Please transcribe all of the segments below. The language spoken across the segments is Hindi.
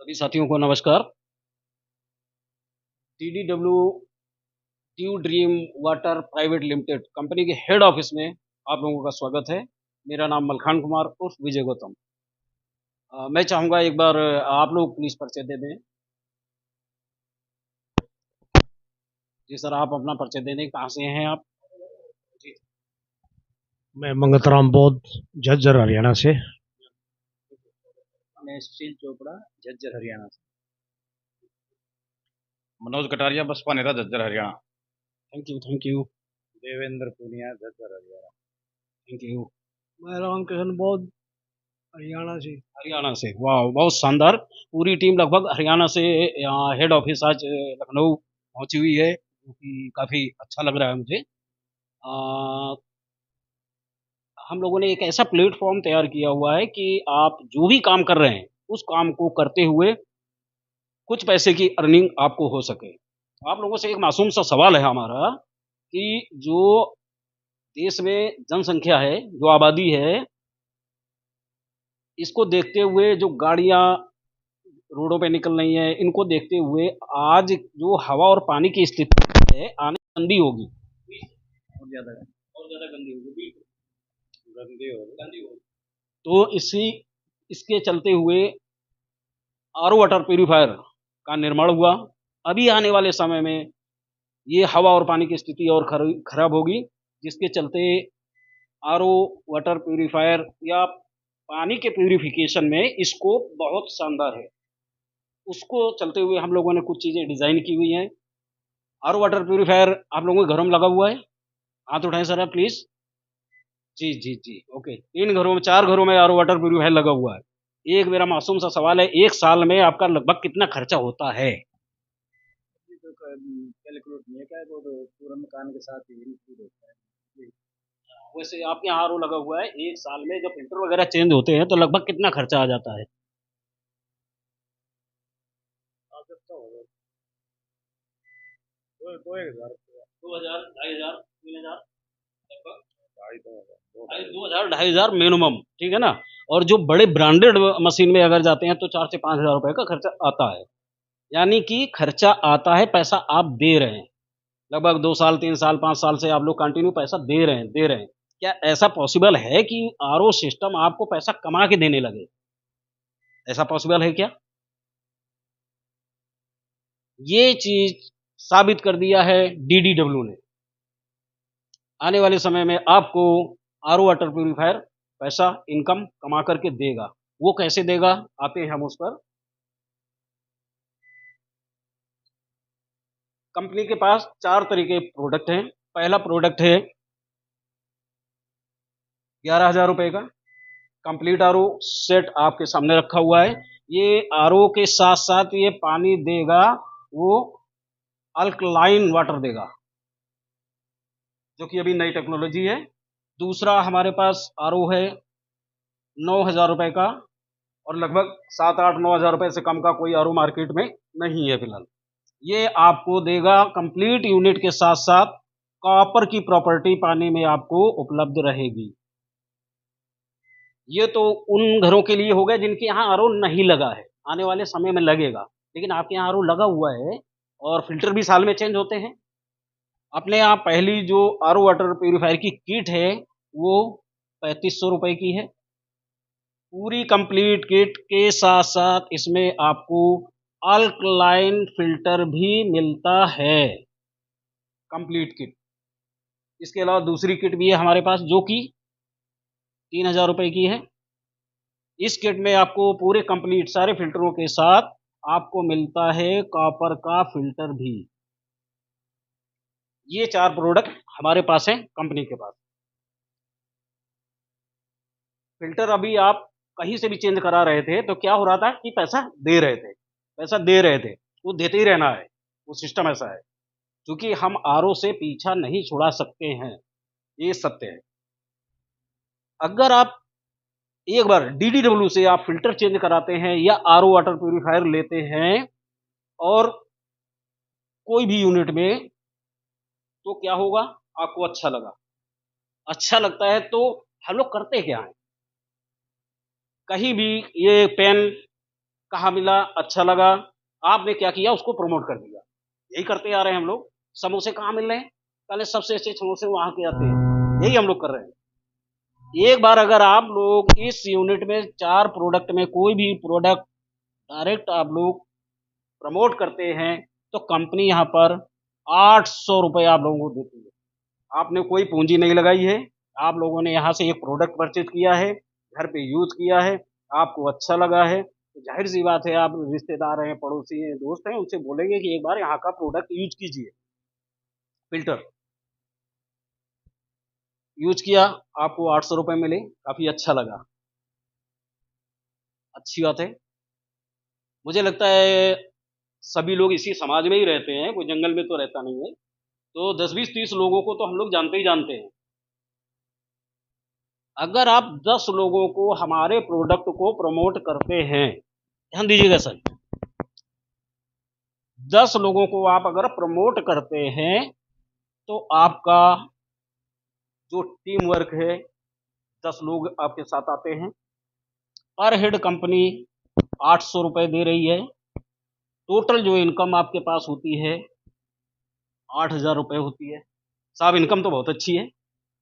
सभी साथियों को नमस्कार। TDW due dream water private limited company के हेड ऑफिस में आप लोगों का स्वागत है। मेरा नाम मलखान कुमार उर्फ विजय गौतम। मैं चाहूँगा एक बार आप लोग प्लीज़ परिचय दे दें। जी सर, आप अपना परिचय दे दें, कहाँ से हैं आप? जी। मैं मंगतराम बौद्ध झज्जर हरियाणा से। मैं सुशील चोपड़ा झज्जर हरियाणा से। मनोज कटारिया बसपा नेता Jhajjar Haryana. Thank you, thank you, Devendra Poonia Jhajjar Haryana. Thank you. मैं रामकृष्ण बौद्ध हरियाणा से। हरियाणा से, वाह बहुत शानदार। पूरी टीम लगभग हरियाणा से यहाँ हेड ऑफिस आज लखनऊ पहुंची हुई है, जो कि काफ़ी अच्छा लग रहा है मुझे। अ, हम लोगों ने एक ऐसा प्लेटफॉर्म तैयार किया हुआ है कि आप जो भी काम कर रहे हैं उस काम को करते हुए कुछ पैसे की अर्निंग आपको हो सके। आप लोगों से एक मासूम सा सवाल है हमारा कि जो देश में जनसंख्या है, जो आबादी है, इसको देखते हुए जो गाड़ियां रोडों पे निकल रही हैं, इनको देखते हुए आज जो हवा और पानी की स्थिति है आने गंदी होगी और ज़्यादा गंदी होगी, गंदी होगी। तो इसके चलते हुए आर वाटर प्यूरिफायर का निर्माण हुआ। अभी आने वाले समय में ये हवा और पानी की स्थिति और खराब होगी, जिसके चलते आर वाटर प्यूरिफायर या पानी के प्यूरिफिकेशन में स्कोप बहुत शानदार है। उसको चलते हुए हम लोगों ने कुछ चीज़ें डिज़ाइन की हुई हैं। आर वाटर प्यूरिफायर आप लोगों के घरों में लगा हुआ है? हाथ उठाएं सर आप please. Ji ji ji, okay. 3 घरों में, 4 घरों में आर वाटर प्यूरिफायर लगा हुआ है। एक मेरा मासूम सा सवाल है, एक साल में आपका लगभग कितना खर्चा होता है? तो कैलकुलेट नहीं है क्या, वो तो पूरा मकान के साथ ही इंक्लूड होता है। जी। वैसे आपके यहाँ आर लगा हुआ है, एक साल में जब फिल्टर वगैरह चेंज होते हैं तो लगभग कितना खर्चा आ जाता है? आप कितना होगा? दो एक हजार रुपया। 2,000, 2,500, 3,000 लगभग। ढाई दो हजार, दो ढाई ढाई दो हजार 2,500 मिनिमम, ठीक है ना? और जो बड़े ब्रांडेड मशीन में अगर जाते हैं तो 4 से 5 हजार रुपए का खर्चा आता है। यानी कि खर्चा आता है, पैसा आप दे रहे हैं। लगभग 2 साल, 3 साल, 5 साल से आप लोग कंटिन्यू पैसा दे रहे हैं, दे रहे हैं। क्या ऐसा पॉसिबल है कि आर सिस्टम आपको पैसा कमा के देने लगे? ऐसा पॉसिबल है क्या? ये चीज साबित कर दिया है DDW ने। आने वाले समय में आपको आर वाटर प्यूरिफायर पैसा इनकम कमा करके देगा। वो कैसे देगा, आते हैं हम उस पर। कंपनी के पास 4 तरीके प्रोडक्ट हैं। पहला प्रोडक्ट है 11,000 रुपए का कंप्लीट आर सेट आपके सामने रखा हुआ है। ये आर के साथ साथ ये पानी देगा, वो अल्कलाइन वाटर देगा, जो कि अभी नई टेक्नोलॉजी है। दूसरा हमारे पास आर है 9,000 रुपए का, और लगभग 7, 8, 9 हजार रुपए से कम का कोई आर मार्केट में नहीं है फिलहाल। ये आपको देगा कंप्लीट यूनिट के साथ साथ कॉपर की प्रॉपर्टी पानी में आपको उपलब्ध रहेगी। ये तो उन घरों के लिए हो गया जिनके यहाँ आर नहीं लगा है, आने वाले समय में लगेगा। लेकिन आपके यहाँ आर लगा हुआ है और फिल्टर भी साल में चेंज होते हैं। अपने यहाँ पहली जो आर वाटर प्यूरिफायर की किट है वो 3,500 रुपए की है। पूरी कंप्लीट किट के साथ साथ इसमें आपको अल्कलाइन फिल्टर भी मिलता है, कंप्लीट किट। इसके अलावा दूसरी किट भी है हमारे पास जो कि 3,000 रुपए की है। इस किट में आपको पूरे कंप्लीट सारे फिल्टरों के साथ आपको मिलता है कॉपर का फिल्टर भी। ये 4 प्रोडक्ट हमारे पास हैं कंपनी के पास। फिल्टर अभी आप कहीं से भी चेंज करा रहे थे तो क्या हो रहा था कि पैसा दे रहे थे, पैसा दे रहे थे, वो देते ही रहना है। वो सिस्टम ऐसा है, क्योंकि हम आर से पीछा नहीं छुड़ा सकते हैं, ये सत्य है। अगर आप एक बार DDW से आप फिल्टर चेंज कराते हैं या आर वाटर प्यूरिफायर लेते हैं और कोई भी यूनिट में, तो क्या होगा, आपको अच्छा लगा, अच्छा लगता है तो हम लोग करते क्या है, कहीं भी ये पेन कहाँ मिला, अच्छा लगा, आपने क्या किया, उसको प्रमोट कर दिया। यही करते आ रहे हैं हम लोग। समोसे कहाँ मिल रहे हैं, पहले सबसे अच्छे समोसे वहाँ के आते हैं, यही हम लोग कर रहे हैं। एक बार अगर आप लोग इस यूनिट में 4 प्रोडक्ट में कोई भी प्रोडक्ट डायरेक्ट आप लोग प्रमोट करते हैं, तो कंपनी यहाँ पर 800 रुपये आप लोगों को देती है। आपने कोई पूंजी नहीं लगाई है, आप लोगों ने यहाँ से एक प्रोडक्ट परचेज किया है, घर पे यूज किया है, आपको अच्छा लगा है, तो जाहिर सी बात है आप रिश्तेदार हैं, पड़ोसी हैं, दोस्त हैं, उनसे बोलेंगे कि एक बार यहाँ का प्रोडक्ट यूज कीजिए। फिल्टर यूज किया, आपको 800 रुपये मिले, काफी अच्छा लगा, अच्छी बात है। मुझे लगता है सभी लोग इसी समाज में ही रहते हैं, कोई जंगल में तो रहता नहीं है, तो 10 20 30 लोगों को तो हम लोग जानते ही जानते हैं। अगर आप 10 लोगों को हमारे प्रोडक्ट को प्रमोट करते हैं, ध्यान दीजिएगा सर, 10 लोगों को आप अगर प्रमोट करते हैं, तो आपका जो टीम वर्क है, 10 लोग आपके साथ आते हैं, पर हेड कंपनी 800 रुपये दे रही है, टोटल जो इनकम आपके पास होती है 8,000 रुपये होती है। साहब इनकम तो बहुत अच्छी है,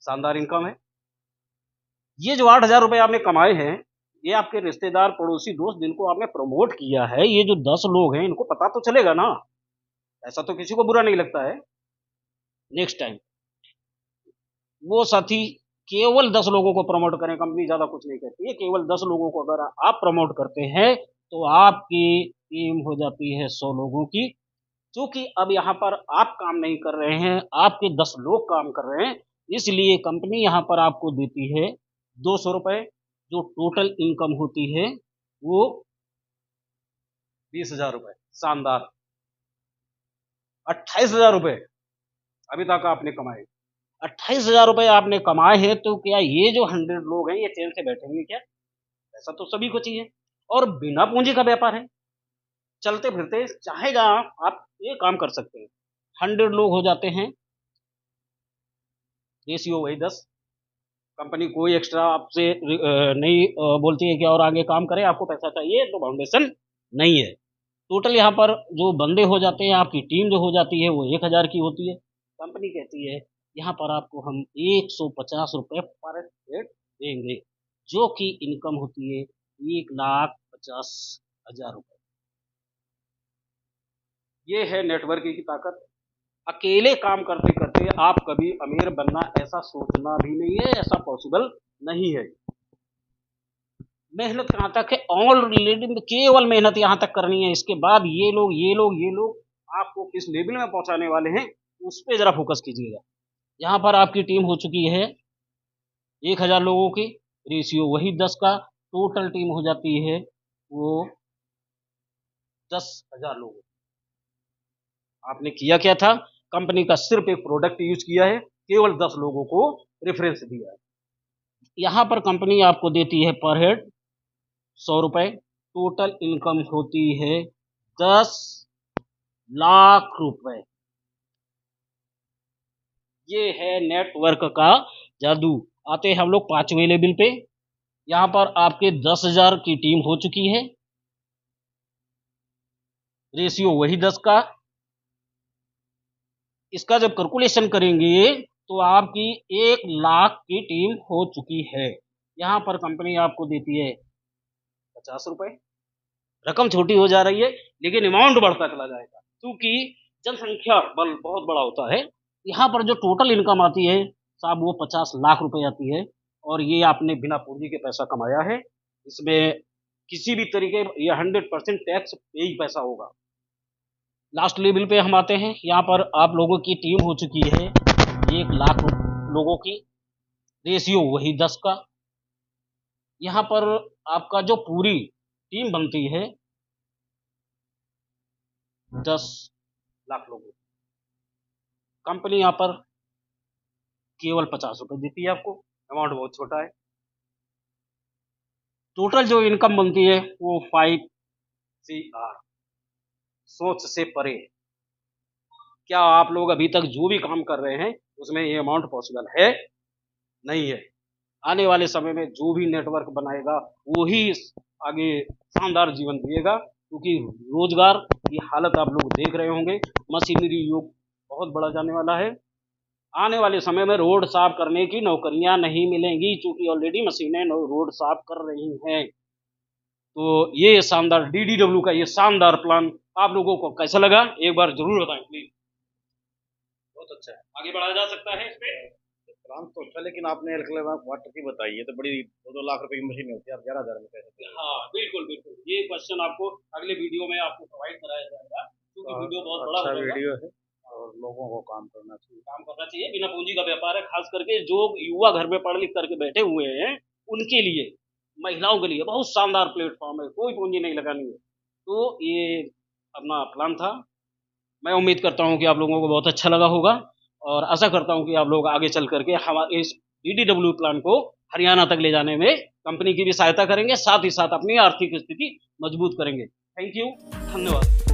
शानदार इनकम है। ये जो 8,000 रुपये आपने कमाए हैं, ये आपके रिश्तेदार, पड़ोसी, दोस्त जिनको आपने प्रमोट किया है, ये जो 10 लोग हैं, इनको पता तो चलेगा ना, ऐसा तो किसी को बुरा नहीं लगता है। नेक्स्ट टाइम वो साथी केवल 10 लोगों को प्रमोट करें, कंपनी ज्यादा कुछ नहीं कहती है, केवल 10 लोगों को अगर आप प्रमोट करते हैं, तो आपकी टीम हो जाती है 100 लोगों की। क्योंकि अब यहाँ पर आप काम नहीं कर रहे हैं, आपके 10 लोग काम कर रहे हैं, इसलिए कंपनी यहाँ पर आपको देती है 200 रुपये। जो टोटल इनकम होती है वो 20,000 रुपये, शानदार। 28,000 रुपये अभी तक आपने कमाए, 28,000 रुपये आपने कमाए हैं, तो क्या ये जो 100 लोग हैं ये चैन से बैठेंगे क्या? ऐसा तो सभी को चाहिए। और बिना पूंजी का व्यापार है, चलते फिरते चाहे जहां आप ये काम कर सकते हैं। 100 लोग हो जाते हैं, रेशियो वही 10। कंपनी कोई एक्स्ट्रा आपसे नहीं बोलती है कि और आगे काम करें, आपको पैसा चाहिए तो फाउंडेशन नहीं है। टोटल यहाँ पर जो बंदे हो जाते हैं, आपकी टीम जो हो जाती है वो 1,000 की होती है। कंपनी कहती है यहाँ पर आपको हम 150 रुपये पर हेड देंगे, जो कि इनकम होती है 1,50,000 रुपये। ये है नेटवर्किंग की ताकत। अकेले काम करते करते आप कभी अमीर बनना ऐसा सोचना भी नहीं है, ऐसा पॉसिबल नहीं है। मेहनत कहाँ तक है, ऑलरेडी केवल मेहनत यहाँ तक करनी है, इसके बाद ये लोग आपको किस लेवल में पहुंचाने वाले हैं, उस पर जरा फोकस कीजिएगा। यहाँ पर आपकी टीम हो चुकी है 1,000 लोगों की, रेशियो वही 10 का, टोटल टीम हो जाती है वो 10,000 लोगों। आपने किया क्या था, कंपनी का सिर्फ एक प्रोडक्ट यूज किया है, केवल 10 लोगों को रेफरेंस दिया है। यहाँ पर कंपनी आपको देती है पर हेड 100 रुपये, टोटल इनकम होती है 10 लाख रुपए। ये है नेटवर्क का जादू। आते हैं हम लोग 5वें लेवल पे। यहाँ पर आपके 10,000 की टीम हो चुकी है, रेशियो वही 10 का। इसका जब कैलकुलेशन करेंगे तो आपकी 1 लाख की टीम हो चुकी है। यहाँ पर कंपनी आपको देती है 50 रुपये। रकम छोटी हो जा रही है, लेकिन अमाउंट बढ़ता चला जाएगा, क्योंकि जनसंख्या बल बहुत बड़ा होता है। यहाँ पर जो टोटल इनकम आती है साहब वो 50 लाख रुपए आती है, और ये आपने बिना पूंजी के पैसा कमाया है। इसमें किसी भी तरीके ये 100% टैक्स पे ही पैसा होगा। लास्ट लेवल पे हम आते हैं। यहाँ पर आप लोगों की टीम हो चुकी है 1 लाख लोगों की, रेशियो वही 10 का। यहाँ पर आपका जो पूरी टीम बनती है 10 लाख लोगों, कंपनी यहाँ पर केवल 50 रुपये देती है आपको, अमाउंट बहुत छोटा है। टोटल जो इनकम बनती है वो 5 CR, सोच से परे। क्या आप लोग अभी तक जो भी काम कर रहे हैं उसमें ये अमाउंट पॉसिबल है? नहीं है। आने वाले समय में जो भी नेटवर्क बनाएगा वही आगे शानदार जीवन जिएगा, क्योंकि रोजगार की हालत आप लोग देख रहे होंगे। मशीनरी युग बहुत बढ़ा जाने वाला है। आने वाले समय में रोड साफ करने की नौकरियां नहीं मिलेंगी, क्योंकि ऑलरेडी मशीनें रोड साफ कर रही हैं। तो ये शानदार डीडीडब्ल्यू का ये शानदार प्लान आप लोगों को कैसा लगा, एक बार जरूर बताएं प्लीज। बहुत अच्छा है आगे बढ़ाया जा सकता है इस पे। प्लान तो अच्छा, लेकिन आपने एल्कलर वाटर की बताई है तो बड़ी 2-2 लाख रुपए की मशीन होती है, आप 11,000 में कैसे देंगे? हाँ बिल्कुल बिल्कुल, ये क्वेश्चन आपको अगले वीडियो में आपको प्रोवाइड कराया जाएगा, क्योंकि वीडियो बहुत बड़ा अच्छा हो जाएगा। वीडियो है और लोगों को काम करना चाहिए। काम करना चाहिए, बिना पूंजी का व्यापार है, खास करके जो युवा घर में पढ़ लिख करके बैठे हुए हैं उनके लिए, महिलाओं के लिए बहुत शानदार प्लेटफॉर्म है, कोई पूंजी नहीं लगानी है। तो ये अपना प्लान था। मैं उम्मीद करता हूँ कि आप लोगों को बहुत अच्छा लगा होगा, और आशा करता हूँ कि आप लोग आगे चल करके हमारे इस डीडीडब्ल्यू प्लान को हरियाणा तक ले जाने में कंपनी की भी सहायता करेंगे, साथ ही साथ अपनी आर्थिक स्थिति मजबूत करेंगे। थैंक यू, धन्यवाद।